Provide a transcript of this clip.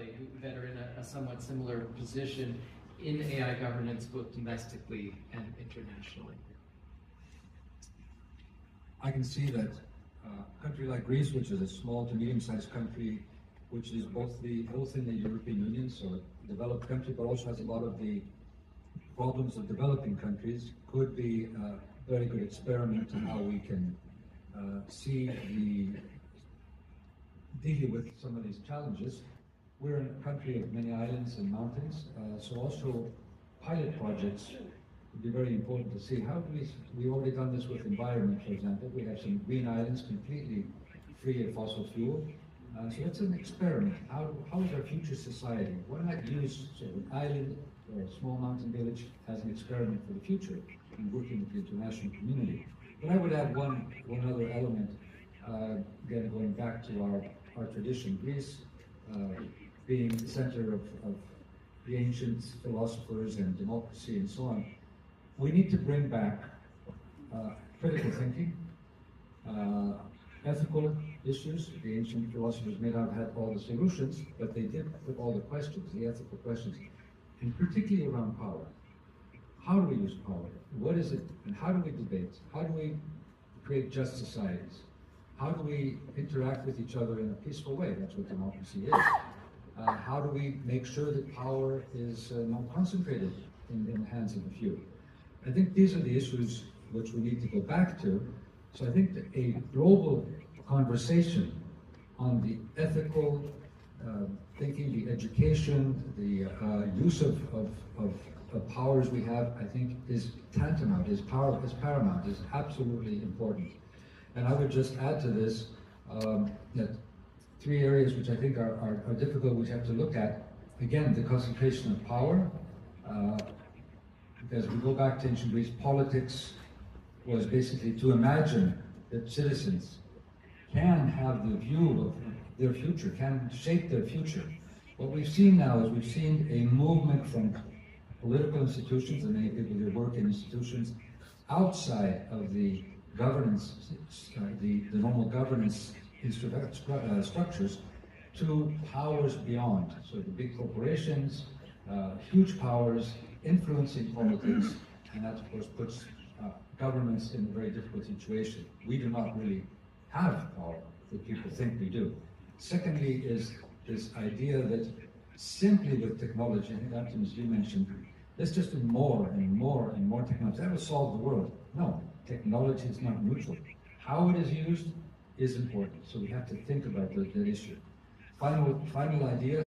currently that are in a somewhat similar position in AI governance, both domestically and internationally? I can see that a country like Greece, which is a small to medium-sized country, which is both in the European Union, so a developed country, but also has a lot of the problems of developing countries, could be a very good experiment in how we can deal with some of these challenges. We're in a country of many islands and mountains, so also pilot projects would be very important to see. How do we've already done this with environment, for example. We have some green islands completely free of fossil fuel. So it's an experiment. How is our future society? Why not use sort of an island or a small mountain village as an experiment for the future in working with the international community? But I would add one other element, again going back to our tradition. Greece being the center of the ancient philosophers and democracy and so on, we need to bring back critical thinking, ethical issues. The ancient philosophers may not have had all the solutions, but they did put all the questions, the ethical questions, and particularly around power. How do we use power? What is it, and how do we debate? How do we create just societies? How do we interact with each other in a peaceful way? That's what democracy is. How do we make sure that power is not concentrated in the hands of a few? I think these are the issues which we need to go back to. So I think that a global conversation on the ethical thinking, the education, the use of powers we have, I think is tantamount, is paramount, is absolutely important. And I would just add to this that three areas which I think are difficult, which we have to look at. Again, the concentration of power, because we go back to ancient Greece, politics was basically to imagine that citizens can have the view of their future, can shape their future. What we've seen now is we've seen a movement from political institutions, and many people who work in institutions, outside of the governance, the normal governance structures, to powers beyond. So the big corporations, huge powers, influencing politics, and that of course puts governments in a very difficult situation. We do not really have power that people think we do. Secondly is this idea that simply with technology, I think Anton, as you mentioned, let's just do more and more and more technology. That will solve the world. No, technology is not neutral. How it is used is important. So we have to think about that issue. Final idea.